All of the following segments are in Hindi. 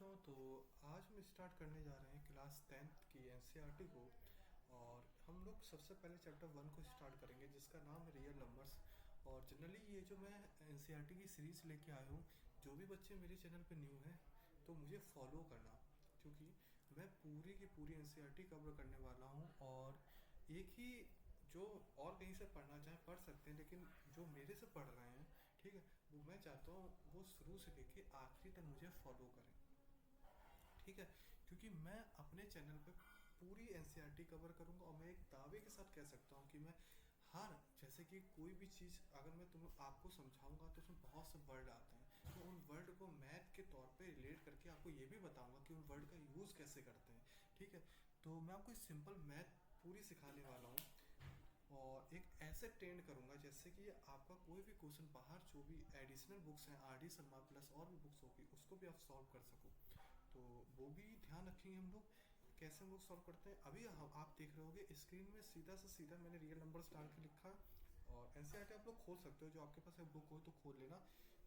बच्चों, तो आज हम स्टार्ट करने जा रहे हैं क्लास 10th की एनसीईआरटी को। और हम लोग सबसे पहले चैप्टर 1 को स्टार्ट करेंगे जिसका नाम है रियल नंबर्स। और जनरली ये जो मैं एनसीईआरटी की सीरीज़ लेके आया हूँ, जो भी बच्चे मेरे चैनल पे न्यू हैं तो मुझे फॉलो करना, क्योंकि मैं पूरी की पूरी एनसीईआरटी कवर करने वाला हूँ। और एक ही जो और कहीं से पढ़ना चाहें पढ़ सकते हैं, लेकिन जो मेरे से पढ़ रहे हैं, ठीक है, वो मैं चाहता हूँ वो शुरू से लेके आखिरी तक मुझे फॉलो करें। ठीक है, क्योंकि मैं अपने चैनल पे पूरी एनसीईआरटी कवर करूंगा और मैं एक दावे के साथ कह सकता हूँ कि मैं हर जैसे कि कोई भी चीज़ अगर मैं तुम्हें आपको समझाऊंगा तो उसमें बहुत से वर्ड आते हैं, तो उन वर्ड को मैथ के तौर पे रिलेट करके आपको ये भी बताऊंगा कि उन वर्ड का यूज़ कैसे करते हैं। ठीक है, तो मैं आपको सिंपल मैथ पूरी सिखाने वाला हूँ और एक ऐसे ट्रेंड करूंगा जैसे कि आपका कोई भी क्वेश्चन बाहर जो भी एडिशनल बुक्स हैं, आर डी शर्मा प्लस और भी बुक्स होगी, उसको भी आप सॉल्व कर सको। तो वो भी ध्यान रखेंगे हम लोग कैसे हम लोग सॉल्व करते हैं। अभी आप देख रहे होगे स्क्रीन में सीधा से सीधा मैंने रियल नंबर्स डाल के लिखा है। और एनसीईआरटी आप लोग खोल सकते हो, जो आपके पास बुक हो तो खोल लेना,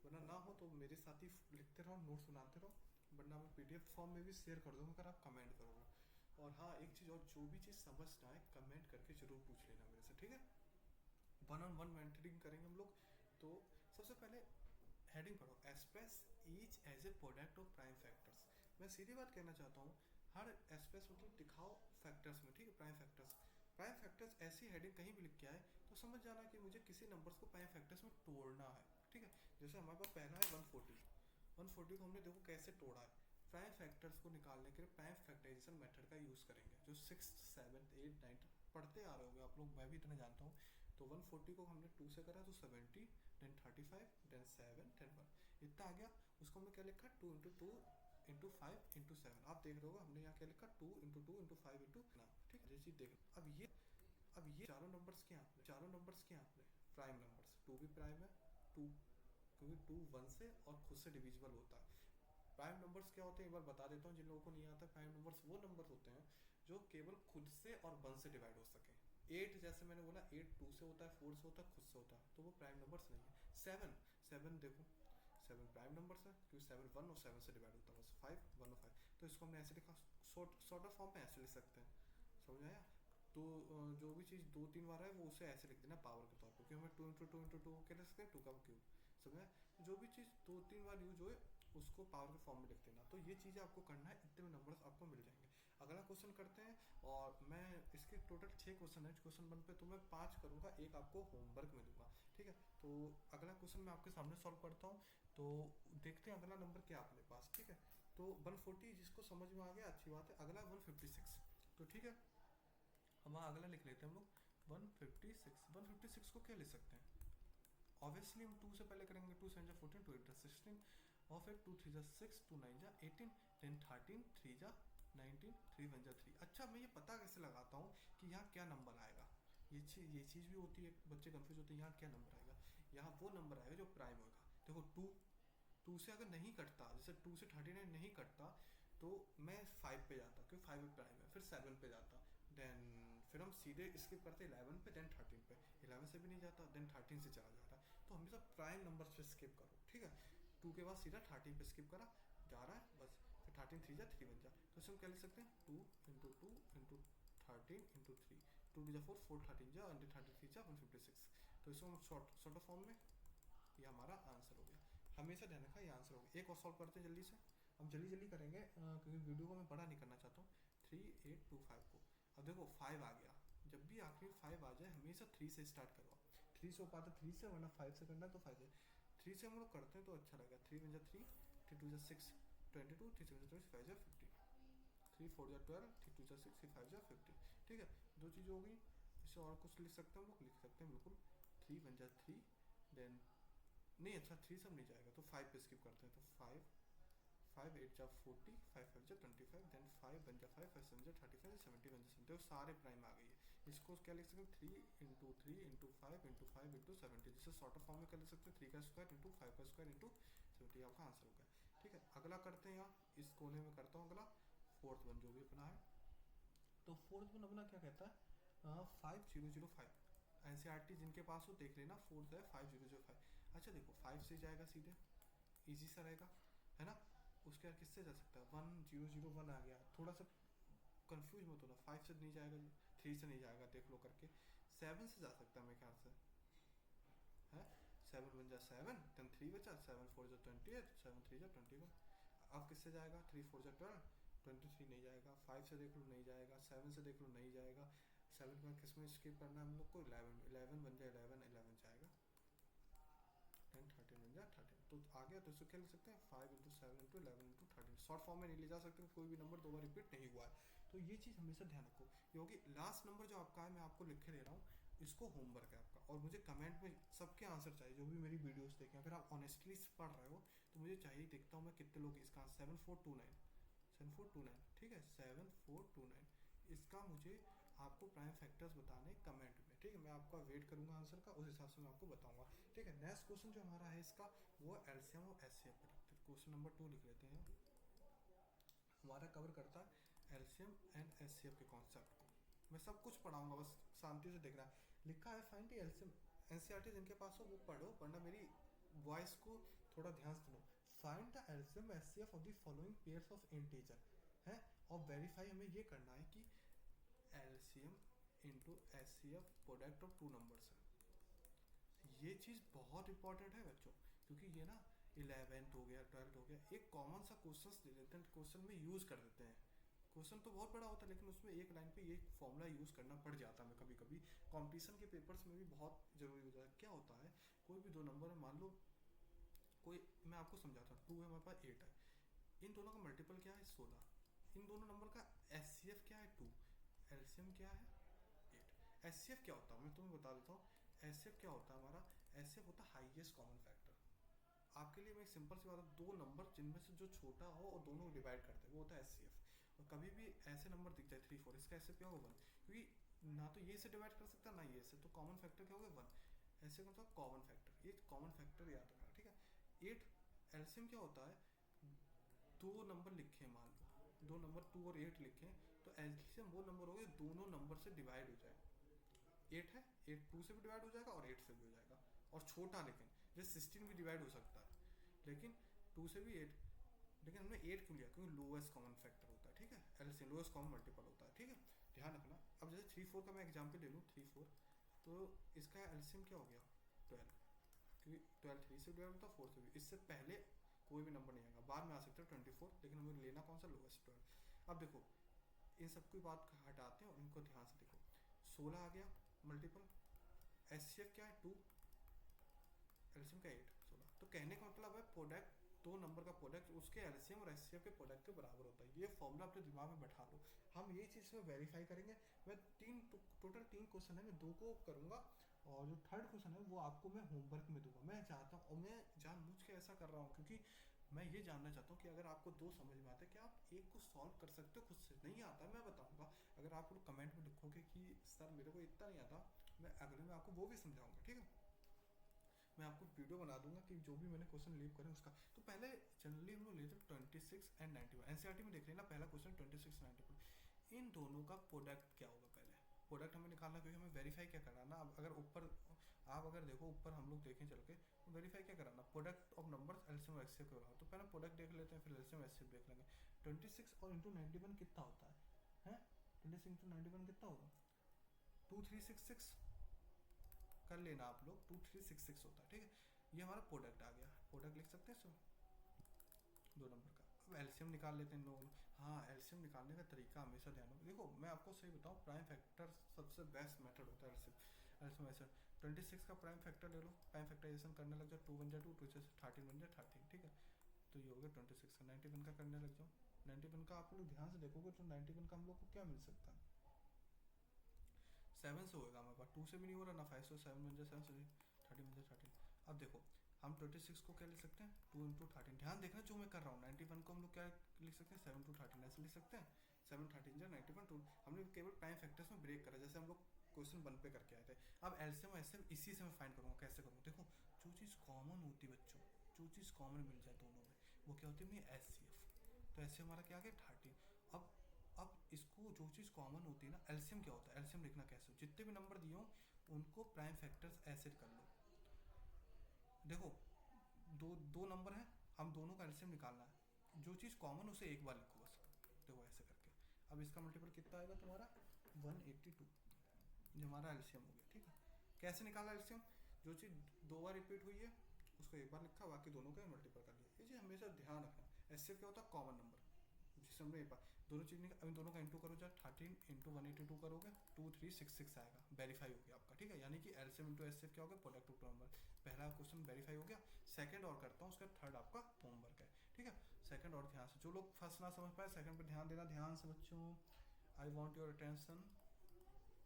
वरना ना हो तो मेरे साथ ही लिखते रहो, नोट्स बनाते रहो, वरना मैं पीडीएफ फॉर्म में भी शेयर कर दूंगा अगर आप कमेंट करोगे। और हाँ, एक चीज़ और, जो भी चीज़ समझ ना आए कमेंट करके जरूर पूछ लेना मेरे से, ठीक है। वन ऑन वन मेंटरिंग करेंगे हम लोग। तो सबसे पहले हेडिंग पढ़ो, express each as a product of prime factors. मैं सीधी बात कहना चाहता हूँ, हर एक्सप्रेस मतलब दिखाओ फैक्टर्स में, ठीक है, प्राइम फैक्टर्स। प्राइम फैक्टर्स ऐसी हेडिंग कहीं भी लिख के आए तो समझ जाना कि मुझे किसी नंबर्स को प्राइम फैक्टर्स में तोड़ना है। ठीक है, जैसे हमारे पास पहला है 140। 140 को हमने देखो कैसे तोड़ा है। प्राइम फैक्टर्स को निकालने के लिए प्राइम फैक्टराइजेशन मेथड का यूज़ करेंगे, जो 6, 7, 8, 9 पढ़ते आ रहे होंगे आप लोग, मैं भी इतना जानता हूँ। तो 140 को हमने 2 से करा तो 70, देन 35, देन 7, देन 1, इतना आ गया। उसको हमने क्या लिखा, 2 इंटू 5 इंटू 7। आप देख रहे हो हमने यहाँ क्या लिखा, 2 इंटू 2 इंटू 5 इंटू ना। ठीक है, ये चीज़ देख लो। अब ये चारों नंबर्स क्या हैं आपने, प्राइम नंबर्स। 2 भी प्राइम है, 2, क्योंकि 2 1 से और खुद से डिविजिबल होता है। प्राइम नंबर्स क्या होते हैं एक बार बता देता हूँ जिन लोगों को नहीं आता। प्राइम नंबर्स वो नंबर होते हैं जो केवल खुद से और 1 से डिवाइड हो सके। 8 जैसे मैंने बोला, 8 2 से होता है, 4 से होता है, खुद से होता है, तो वो प्राइम नंबर्स नहीं है। 7, 7 देखो, 7 प्राइम नंबर्स है क्योंकि 7 1 और 7 से डिवाइड होता है बस। 5 1 और 5, तो इसको हमने ऐसे लिखा, शॉर्टर फॉर्म में ऐसे लिख सकते हैं। समझ आया। तो जो भी चीज़ 2 3 बार है वो उसे ऐसे लिख देना पावर के तौर पर, क्योंकि हमें 2 इंटू 2 इंटू 2 क्या लिख सकते हैं, 2 का क्यूब। समझ आया। जो भी चीज़ 2 3 बार यूज हो उसको पावर के फॉर्म में लिख देना। तो ये चीज़ें आपको करना है, इतने नंबर्स आपको मिल जाएंगे। अगला क्वेश्चन करते हैं। और मैं इसके टोटल 6 क्वेश्चन है क्वेश्चन 1 पे, तो मैं 5 करूँगा, एक आपको होमवर्क में दूंगा। ठीक है, तो अगला क्वेश्चन मैं आपके सामने सॉल्व करता हूँ। तो देखते हैं अगला नंबर क्या अपने पास। ठीक है, तो 140 जिसको समझ में आ गया अच्छी बात है। अगला 156। तो ठीक है, हम अगला लिख लेते हैं हम लोग 156। 156 को क्या लिख सकते हैं, ऑब्वियसली हम 2 से पहले करेंगे। 2 7 14, 2 8 16, और फिर 2 3 6, 2 9 18, देन 13, 3 19, 3 1 3। अच्छा, मैं ये पता कैसे लगाता हूँ कि यहाँ क्या नंबर आएगा। ये चीज़ भी होती है, बच्चे कंफ्यूज होते हैं यहाँ क्या नंबर आएगा। यहाँ वो नंबर आएगा जो प्राइम होगा। देखो 2 से अगर नहीं कटता, जैसे 2 से 39 नहीं कटता, तो मैं 5 पे जाता क्योंकि 5 में प्राइम है, फिर 7 पे जाता, देन फिर हम सीधे स्किप करते 11 पे, देन 13 पे। 11 से भी नहीं जाता, देन 13 से चला जाता। तो हमेशा प्राइम नंबर से स्किप करो। ठीक है, 2 के बाद सीधा 13 पे स्किप करा जा रहा है बस। फिर 13 3 जा 3 बन जा, तो इसे हम क्या लिख सकते हैं, 2 इंटू 2 इंटू 13 इंटू 3। 2 जा 4, 4 13 जा, 33 जा 156। तो इसको हम शॉर्ट फॉर्म में, ये हमारा आंसर हो गया। हमेशा ध्यान रखा ये आंसर हो गया। एक और सॉल्व करते हैं जल्दी से, हम जल्दी जल्दी करेंगे क्योंकि वीडियो को मैं बड़ा नहीं करना चाहता हूँ। 3825 को, अब देखो 5 आ गया। जब भी आखिरी 5 आ जाए हमेशा 3 से स्टार्ट करो। 3 से हो पाता 3 से, वरना 5 से करना तो 5 से। 3 से हम लोग करते हैं तो अच्छा लगेगा। 3 1 जा 3, 3 2 जा 6, 22, 3 7 जा 5 जा 50, 3 4 जा 12, 3 2 जा 6, 3 5 जा 50। ठीक है, दो चीज़ हो गई। इसे और कुछ लिख सकते हैं हम लोग, लिख सकते हैं बिल्कुल। 3 1 जा 3, देन नहीं, अच्छा 3 सब नहीं जाएगा तो 5 पे स्किप करते हैं। तो 5 5 8 जा 40, 5 5 जा 25, देन 5 1 जा 5, 5 7 जा 35, 70 1 जा 70। सारे प्राइम आ गई है। इसको क्या लिख सकते हैं, 3 इंटू 3 इंटू 5 इंटू 5 इंटू 70। जिसे शॉर्टर फॉर्म में कर लिख सकते हैं, 3 का स्क्वायर इंटू 5 का स्क्वायर इंटू 70। आपका आंसर हो गया। ठीक है, अगला करते हैं। यहाँ इस कोने में करता हूँ अगला, फोर्थ वन जो भी अपना है। तो फोर्थ वन अपना क्या कहता है, 5005। एनसीईआरटी जिनके पास हो देख लेना, फोर्थ है 5005। अच्छा देखो 5 से जाएगा सीधे, इजी सा रहेगा, है ना। उसके बाद किससे जा सकता है, 1001 आ गया, थोड़ा सा कंफ्यूज मत होना, 5 से नहीं जाएगा, 3 से नहीं जाएगा, देख लो करके 7 से जा सकता है मेरे ख्याल से है। 7 1 जा 7, देन 3 बचा, 7 4 जा 28, 7 3 जा 21। अब किससे जाएगा, 3 4 जा 12, 23 नहीं जाएगा, 5 से देख लो नहीं जाएगा, 7 से देख लो नहीं जाएगा, 7 के बाद किस में स्किप करना है हम लोग को, 11, 11 1 जा 11, 11 जाएगा, 10 13 1 जा 13, तो आ गया। तो इसको क्या लिख सकते हैं, 5 × 7 × 11 × 13, शॉर्ट फॉर्म में नहीं ले जा सकते, कोई भी नंबर 2 बार रिपीट नहीं हुआ है। तो ये चीज़ हमेशा ध्यान रखो, क्योंकि लास्ट नंबर जो आपका है मैं आपको लिख के दे रहा हूँ, इसको होमवर्क है आपका, और मुझे कमेंट में सबके आंसर चाहिए जो भी मेरी वीडियोस देखें। अगर आप ऑनेस्टली पढ़ रहे हो तो मुझे चाहिए, देखता हूँ मैं कितने लोग इसका 7429 ठीक है, 7429 इसका मुझे आपको प्राइम फैक्टर्स बताने कमेंट में, ठीक है। मैं आपका वेट करूंगा आंसर का, उस हिसाब से मैं आपको बताऊंगा, ठीक है। नेक्स्ट क्वेश्चन जो हमारा है इसका, वो एलसीएम और एचसीएफ का लिखते हैं। क्वेश्चन नंबर 2 लिख लेते हैं, हमारा कवर करता है एलसीएम एंड एचसीएफ के कॉन्सेप्ट को। मैं सब कुछ पढ़ाऊंगा, बस शांति से देखना है। लिखा है फाइंड द एलसीएम, एनसीईआरटी जिनके पास हो वो पढ़ो, वरना मेरी वॉइस को थोड़ा ध्यान से सुनो। Find the LCM HCF of the following pairs of integer है, और वेरीफाई हमें ये करना है कि LCM into HCF product of 2 numbers है। ये चीज़ बहुत इंपॉर्टेंट है बच्चों, क्योंकि ये ना 11th हो गया, 12th हो गया, एक कॉमन सा क्वेश्चन दे देते हैं, क्वेश्चन में यूज़ कर देते हैं। क्वेश्चन तो बहुत बड़ा होता है, लेकिन उसमें एक लाइन पे ये फॉर्मूला यूज़ करना पड़ जाता है कभी कभी। कंपटीशन के पेपर्स में भी बहुत ज़रूरी हो जाता है। क्या होता है, कोई भी दो नंबर है, मान लो कोई, मैं आपको समझाता हूँ, 2 है हमारे पास, 8 है, इन दोनों का मल्टीपल क्या है, 16, इन दोनों नंबर का एचसीएफ क्या है, 2, एलसीएम क्या है, 8। एचसीएफ क्या होता है मैं तुम्हें बता देता हूँ। एचसीएफ क्या होता है हमारा, एचसीएफ होता है हाईएस्ट कॉमन फैक्टर। आपके लिए मैं एक सिंपल सी बात है, दो नंबर जिनमें से जो छोटा हो और दोनों डिवाइड करते हैं वो होता है एचसीएफ। और कभी भी ऐसे नंबर दिख जाए 3 4, इसका एचसीएफ क्या होगा 1, क्योंकि ना तो ये से डिवाइड कर सकता है ना ये से, तो कॉमन फैक्टर क्या होगा 1। ऐसे मतलब कॉमन फैक्टर, ये कॉमन फैक्टर याद रखना, ठीक है। 8 एलसीएम क्या होता है, दो नंबर लिखे, मान लो दो नंबर 2 और 8 लिखे, तो एलसीएम वो नंबर हो गए दोनों नंबर से डिवाइड हो जाए। 8 है, 8 2 से भी डिवाइड हो जाएगा और 8 से भी हो जाएगा, और छोटा, लेकिन जैसे 16 भी डिवाइड हो सकता है, लेकिन 2 से भी 8, लेकिन हमने 8 क्यों लिया, क्योंकि लोएस्ट कॉमन फैक्टर होता है, ठीक है, एलसीएम लोएस्ट कॉमन मल्टीपल होता है, ठीक है, ध्यान रखना। अब जैसे 3 4 का मैं एग्जाम्पल ले लूँ, 3 4, तो इसका एलसीएम क्या हो गया 12, क्योंकि 12 3 से डिवाइड होता है, 4 से भी, इससे पहले कोई भी नंबर नहीं आएगा, बाद में आ सकता है 24, लेकिन हमें लेना कौन सा, लोएस्ट 12। अब देखो इन सबकी बात हटाते हैं और इनको ध्यान से देखो, 16 आ गया मल्टीपल, एचसीएफ क्या है 2, एलसीएम का 8, 16। तो कहने का मतलब है प्रोडक्ट, दो नंबर का प्रोडक्ट उसके एलसीएम और एचसीएफ के प्रोडक्ट के बराबर होता है। ये फॉर्मूला अपने दिमाग में बैठा लो, हम ये चीज़ में वेरीफाई करेंगे। मैं टोटल 3 क्वेश्चन है, मैं 2 को करूँगा, और जो थर्ड क्वेश्चन है वो आपको मैं होमवर्क में दूंगा। मैं चाहता हूँ, और मैं जानबूझ के ऐसा कर रहा हूँ, क्योंकि मैं ये जानना चाहता हूँ कि अगर आपको 2 समझ में आता है, कि आप एक को सॉल्व कर सकते हो खुद से, नहीं आता मैं बताऊँगा। अगर आप लोग कमेंट में लिखोगे कि सर मेरे को इतना नहीं आता, मैं अगले में आपको वो भी समझाऊंगा, ठीक है। मैं आपको वीडियो बना दूंगा कि जो भी मैंने क्वेश्चन लीव करें उसका। तो पहले जनरली हम लोग लेते हैं 26 एंड 91, एनसीईआरटी में देख लेना, पहला क्वेश्चन 26 91, इन दोनों का प्रोडक्ट क्या होगा। पहले प्रोडक्ट हमें निकालना, क्योंकि हमें वेरीफाई क्या कराना। अब अगर ऊपर आप अगर देखो, ऊपर हम लोग देखें चल के, तो वेरीफाई क्या कराना, प्रोडक्ट ऑफ नंबर्स एलसीएम और एचसीएफ के बराबर। तो पहले प्रोडक्ट देख लेते हैं, फिर एलसीएम एचसीएफ देख लेंगे। 26 और इंटू 91 कितना होता है 26 इंटू 91 कितना होगा, 2366 कर लेना आप लोग, 2366 होता है, ठीक है। ये हमारा प्रोडक्ट आ गया, प्रोडक्ट लिख सकते हैं इसमें, दो नंबर का। अब एलसीएम निकाल लेते हैं लोग। हाँ, एलसीएम निकालने का तरीका हमेशा ध्यान रखो। देखो मैं आपको सही बताऊँ, प्राइम फैक्टर सबसे बेस्ट मेथड होता है एलसीएम। एलसीएम ऐसा 26 का प्राइम फैक्टर ले लो, प्राइम फैक्टराइजेशन करने लग जाओ, 2 1 जा 2, 2 से 13 1 जा 13, ठीक है। तो ये हो गया 26 का। 91 का करने लग जाओ, 91 का आप लोग ध्यान से देखोगे तो 91 का हम लोग को क्या मिल सकता है, 7 से होएगा हमारे पास, 2 से भी नहीं हो रहा ना, 5 से 7 1 जा 7 से 13 1 जा 13। अब देखो हम 26 को क्या लिख सकते हैं, 2 इंटू 13। ध्यान देखना जो मैं कर रहा हूँ, 91 को हम लोग क्या लिख सकते हैं, 7 2 13 ऐसे लिख सकते हैं। 7 13 जा 91 2, हमने केवल प्राइम फैक्टर्स में ब्रेक करा, जैसे हम लोग क्वेश्चन 1 पे करके आए थे। अब एलसीएम एचसीएफ इसी से मैं फाइंड करूँगा, कैसे करूँगा, देखो जो चीज़ कॉमन होती है बच्चों, जो चीज़ कॉमन मिल जाए दोनों में, वो क्या होती है अपनी एचसीएफ। तो ऐसे हमारा क्या आ गया 13। अब इसको जो चीज़ कॉमन होती है ना, एलसीएम क्या होता है, एलसीएम लिखना कैसे, जितने भी नंबर दिए हो उनको प्राइम फैक्टर्स ऐसे कर लो। देखो दो दो नंबर है, हम दोनों का एलसीएम निकालना है, जो चीज़ कॉमन उसे एक बार लिखो बस, देखो ऐसे करके। अब इसका मल्टीपल कितना आएगा तुम्हारा 182, जो हमारा एलसीएम हो गया। ठीक है, कैसे निकाला एलसीएम? जो चीज़ दो बार रिपीट हुई है उसको एक बार लिखा, बाकी दोनों का मल्टीपल कर लिया। ये चीज़ हमेशा ध्यान रखना। एचसीएफ क्या होता है? कॉमन नंबर, जिससे हमने एक बार दोनों चीज़ निकाल, इन दोनों का इंटू करो, जब 13 इंटू 182 करोगे 2366 आएगा, वेरीफाई हो गया आपका। ठीक है, यानी कि एलसीएम इंटू एचसीएफ क्या हो गया? Product of two number. पहला क्वेश्चन वेरीफाई हो गया। सेकंड और करता हूँ, उसका थर्ड आपका होमवर्क है। ठीक है, सेकंड और ध्यान से, जो लोग फर्स्ट ना समझ पाए सेकंड पे ध्यान देना। ध्यान से बच्चों, आई वॉन्ट योर अटेंशन।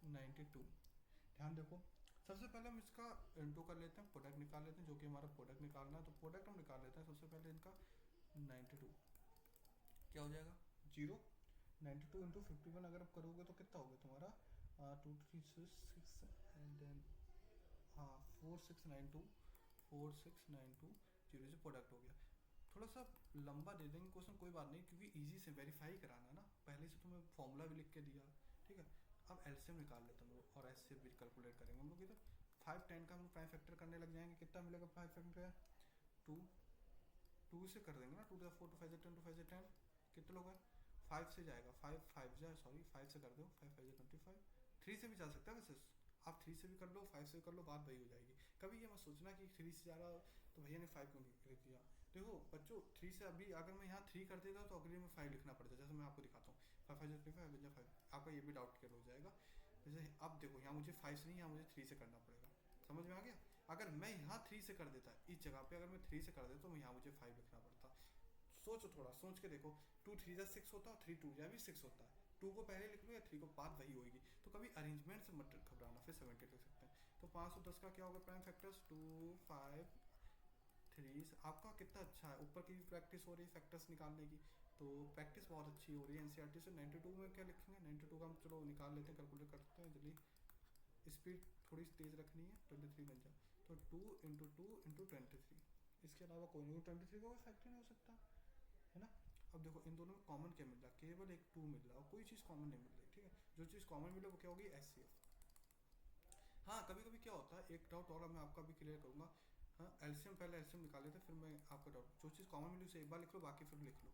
92, ध्यान देखो। सबसे पहले हम इसका इंटू कर लेते हैं, प्रोडक्ट निकाल लेते हैं, जो कि हमारा प्रोडक्ट निकालना है। तो प्रोडक्ट हम निकाल लेते हैं सबसे पहले इनका। 92 क्या हो जाएगा? 0। 92 इंटू 51 अगर आप करोगे तो कितना होगा तुम्हारा? 2366 एंड देन हाँ 4692, 4692 जीरो से प्रोडक्ट हो गया। थोड़ा सा लंबा दे देंगे क्वेश्चन, कोई बात नहीं, क्योंकि इजी से वेरीफाई कराना ना, पहले से तुम्हें फॉर्मूला भी लिख के दिया। ठीक है, अब एलसीएम निकाल लेते हैं हम लोग और एचसीएफ भी कैलकुलेट करेंगे हम लोग। इधर 5 10 का हम लोग प्राइम फैक्टर करने लग जाएंगे। कितना मिलेगा प्राइम फैक्टर? 2। 2 से कर देंगे ना, 2 to 4 to 5 10 to 5 10, कितने लोग हैं? 5 से जाएगा, 5 5 जा सॉरी 5 से कर दो, 5 5 25। 3 से भी जा सकता है वैसे, आप 3 से भी कर लो, 5 से भी कर लो, बात वही हो जाएगी। कभी ये मत सोचना कि 3 से जा रहा तो भैया ने 5 क्यों लिख दिया। देखो बच्चों, 3 से अभी अगर मैं यहाँ 3 कर देता तो अगले में 5 लिखना पड़ता, जैसे मैं आपको दिखाता हूँ। 5 5 25 5, आपका ये भी डाउट क्लियर हो जाएगा। जैसे अब देखो, यहाँ मुझे 5 से नहीं, यहाँ मुझे 3 से करना पड़ेगा। समझ में आ गया? अगर मैं यहाँ 3 से कर देता, इस जगह पे अगर मैं 3 से कर देता तो यहाँ मुझे 5 लिखना पड़ता। सोचो, थोड़ा सोच के देखो, 2 3 जा 6 होता है, 3 2 जा भी 6 होता है। 2 को पहले लिख लो या 3 को, बात वही होगी। तो कभी अरेंजमेंट से मत घबराना, फिर 70 लिख सकते हैं। तो 510 का क्या होगा प्राइम फैक्टर्स? 2 5 3। आपका कितना अच्छा है, ऊपर की प्रैक्टिस हो रही है फैक्टर्स निकालने की, तो प्रैक्टिस बहुत अच्छी हो रही है एनसीईआरटी से। 92 में क्या लिखेंगे? 92 का हम चलो निकाल लेते हैं, कैलकुलेट करते हैं जल्दी। स्पीड थोड़ी तेज़ रखनी है, 23 बन जाए तो 2 इंटू 2 इंटू 23। इसके अलावा कोई नहीं, 23 का कोई फैक्टर नहीं हो सकता है ना। अब देखो इन दोनों में कॉमन क्या मिल रहा है? केवल एक 2 मिल रहा है और कोई चीज़ कॉमन नहीं मिल रही। ठीक है, जो चीज़ कॉमन मिले वो क्या होगी? एचसीएफ। हाँ कभी कभी क्या होता है, एक डाउट और मैं आपका भी क्लियर करूँगा। हाँ एलसीएम, पहले एलसीएम निकाल लेते फिर मैं आपका डाउट। जो चीज़ कॉमन मिली उसे एक बार लिख लो, बाकी फिर लिख लो।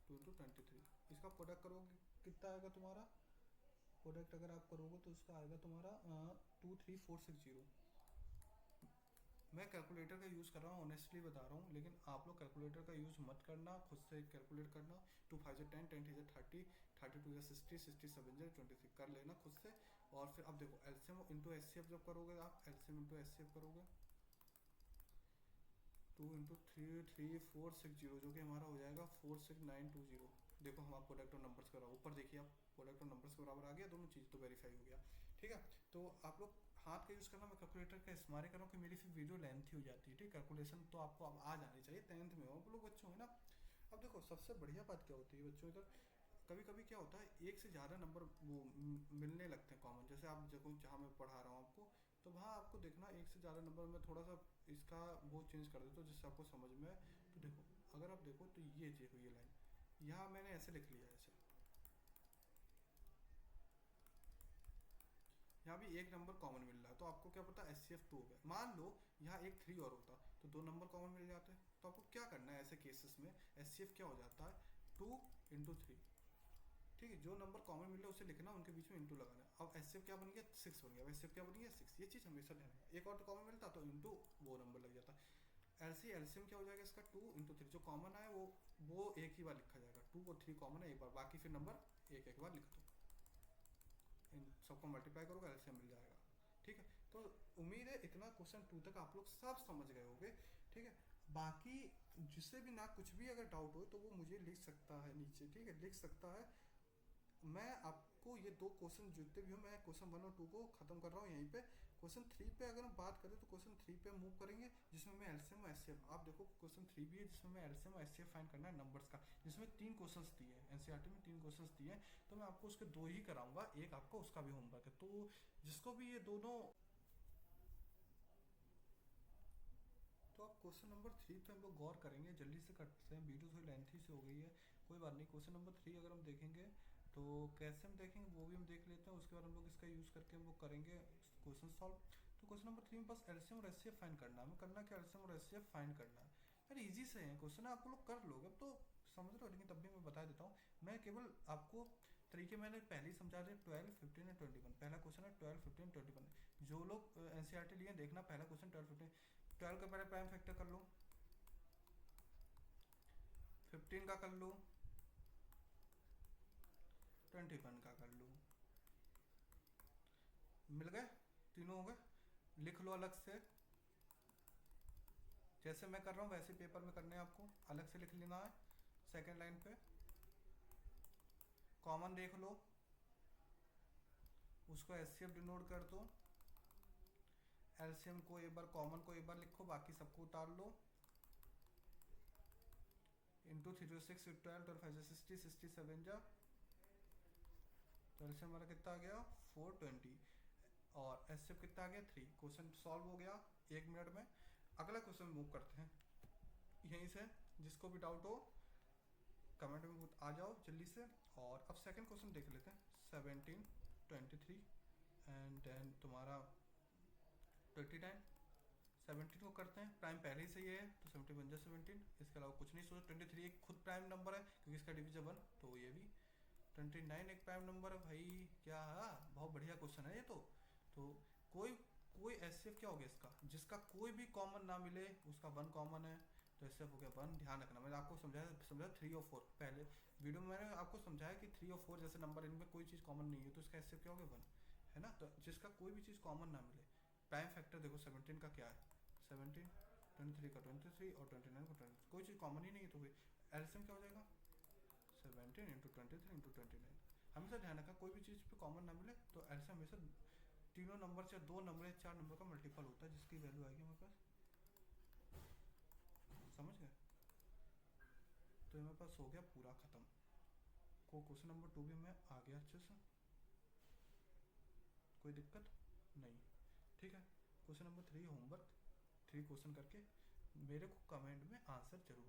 2 इंटू 23, इसका प्रोडक्ट करोगे कितना आएगा तुम्हारा? प्रोडक्ट अगर आप करोगे तो उसका आएगा तुम्हारा 23460। मैं कैलकुलेटर का यूज़ कर रहा हूँ, ऑनेस्टली बता रहा हूँ, लेकिन आप लोग कैलकुलेटर का यूज़ मत करना, खुद से कैलकुलेट करना। 2 5 10 10 30 32 60 67 23 कर लेना खुद से। और फिर अब देखो एलसीएम इंटू एचसीएफ जब करोगे, आप एलसीएम इंटू एचसीएफ करोगे 2 इंटू 33460, जो कि हमारा हो जाएगा 46920। देखो हमारा प्रोडक्ट और नंबर्स के बराबर, ऊपर देखिए आप, प्रोडक्ट और नंबर्स के बराबर आ गया, दोनों चीज़ तो वेरीफाई हो गया। ठीक है, तो आप लोग हाथ का यूज़ करना, मैं कैलकुलेटर का इस्तेमाल कर रहा हूँ कि मेरी फिर वीडियो लेंथी हो जाती है। ठीक, कैलकुलेशन तो आपको अब आ जानी चाहिए, 10th में हो आप लोग बच्चों है ना। अब देखो सबसे बढ़िया बात क्या होती है बच्चों, इधर कभी कभी क्या होता है एक से ज़्यादा नंबर वो मिलने लगते हैं कॉमन। जैसे आप जगह जहाँ मैं पढ़ा रहा हूँ आपको, तो वहाँ आपको देखना एक से ज़्यादा नंबर में थोड़ा सा इसका वो चेंज कर देता हूँ जिससे आपको समझ में आए। तो देखो अगर आप देखो तो ये देखो ये लाइन यहाँ मैंने ऐसे लिख लिया है, ऐसे यहाँ भी एक नंबर कॉमन मिल रहा है, तो आपको क्या पता एस सी एफ 2 हो गया। मान लो यहाँ एक 3 और होता तो 2 नंबर कॉमन मिल जाते हैं। तो आपको क्या करना है ऐसे केसेस में? एस सी एफ क्या हो जाता है? 2 इंटू 3। ठीक है, जो नंबर कॉमन मिल रहा है उसे लिखना, उनके बीच में इंटू लगाना। अब एस सी एफ क्या बन गया? 6 बन गया। अब एस सी एफ क्या बन गया? 6। ये चीज़ हमेशा ध्यान रखना। एक और तो कॉमन मिलता तो इंटू वो नंबर लग जाता। ऐसे एलसीएम क्या हो जाएगा इसका? 2 इंटू 3। जो कॉमन आए वो एक ही बार लिखा जाएगा। 2 और 3 कॉमन है एक बार, बाकी फिर नंबर एक एक बार लिख दो। इन सबको मल्टीप्लाई करोगे एलसीएम मिल जाएगा। ठीक है, तो उम्मीद है इतना क्वेश्चन 2 तक आप लोग सब समझ गए होंगे। ठीक है, बाकी जिससे भी ना कुछ भी अगर डाउट हो तो वो मुझे लिख सकता है नीचे। ठीक है, लिख सकता है। मैं आपको ये दो क्वेश्चन जितने भी हो, मैं क्वेश्चन 1 और 2 को खत्म कर रहा हूँ यहीं पे। क्वेश्चन 3 पे अगर हम बात करें तो क्वेश्चन 3 पे मूव करेंगे, जिसमें मैं एलसीएम और एचसीएफ, आप देखो क्वेश्चन 3 भी है जिसमें मैं एलसीएम और एचसीएफ फाइंड करना है नंबर्स का, जिसमें 3 क्वेश्चंस दिए हैं एनसीईआरटी में, 3 क्वेश्चंस दिए हैं। तो मैं आपको उसके 2 ही कराऊंगा, एक आपका उसका भी होमवर्क है। तो जिसको भी ये दोनों, तो आप क्वेश्चन नंबर 3 पे हम लोग गौर करेंगे, जल्दी से करते हैं, वीडियो थोड़ी लेंथी से हो गई है, कोई बात नहीं। क्वेश्चन नंबर 3 अगर हम देखेंगे तो कैसे हम देखेंगे वो भी हम देख लेते हैं, उसके बाद हम लोग इसका यूज़ करके हम लोग करेंगे क्वेश्चन सॉल्व। तो क्वेश्चन नंबर 3 में बस एलसीएम और एचसीएफ फाइंड करना है, हमें करना क्या? एलसीएम और एचसीएफ फाइंड करना है। अरे इजी से हैं क्वेश्चन, आप लोग कर लोगे, अब तो समझ रहे हो, लेकिन तब भी मैं बता देता हूँ। मैं केवल आपको तरीके मैंने पहले ही समझा दिए। 12, 15 और 21 पहला क्वेश्चन है। 12, 15, 21 जो लोग एनसीईआरटी लिए हैं, देखना पहला क्वेश्चन 12, 15। 12 का पहले प्राइम फैक्टर कर लो, 15 का कर लो, 21 का कर लो। मिल गए, तीनों हो गए। लिख लो अलग से, जैसे मैं कर रहा हूँ वैसे पेपर में करने हैं आपको, अलग से लिख लेना है। सेकेंड लाइन पे कॉमन देख लो, उसको एचसीएफ डिनोट कर दो। एलसीएम को एक बार, कॉमन को एक बार लिखो, बाकी सबको उतार लो। इंटू 3 6 12 12 5 60 67 जा, तो एलसीएम वाला कितना आ गया 420, और एचसीएफ कितना आ गया 3। क्वेश्चन सॉल्व हो गया 1 मिनट में। अगला क्वेश्चन मूव करते हैं यहीं से, जिसको भी डाउट हो कमेंट में आ जाओ जल्दी से। और अब सेकंड क्वेश्चन देख लेते हैं। 17, 23 एंड देन तुम्हारा 29। 17 को करते हैं, प्राइम पहले ही सही है तो 70 बन जाए 17, इसके अलावा कुछ नहीं सोचो। 23 एक खुद प्राइम नंबर है क्योंकि इसका डिवीजन 1, तो ये भी। 29 एक प्राइम नंबर है भाई, क्या है, बहुत बढ़िया क्वेश्चन है ये तो कोई कोई एचसीएफ क्या हो गया इसका, जिसका कोई भी कॉमन ना मिले उसका 1 कॉमन है, तो एचसीएफ हो गया 1। ध्यान रखना, मैंने आपको समझाया 3 और 4 पहले वीडियो में, मैंने आपको समझाया कि 3 और 4 जैसे नंबर, इनमें कोई चीज़ कॉमन नहीं है तो इसका एचसीएफ क्या हो गया 1, है ना। तो जिसका कोई भी चीज़ कॉमन ना मिले, प्राइम फैक्टर देखो 17 का क्या है 17, 23 का 23 और 29 का 20, कोई चीज़ कॉमन ही नहीं है, तो फिर एलसीएम क्या हो जाएगा 17 इंटू 23 इंटू 29। हमेशा ध्यान रखा कोई भी चीज़ पे कॉमन ना मिले तो एलसीएम हमेशा तीनों नंबर से 2 नंबर या 4 नंबर का मल्टीपल होता है, जिसकी वैल्यू आएगी हमारे पास। समझ गए, तो हमारे पास हो गया पूरा ख़त्म। को क्वेश्चन नंबर 2 भी हमें आ गया अच्छे से, कोई दिक्कत नहीं, ठीक है। क्वेश्चन नंबर 3 होमवर्क 3 क्वेश्चन करके मेरे को कमेंट में आंसर जरूर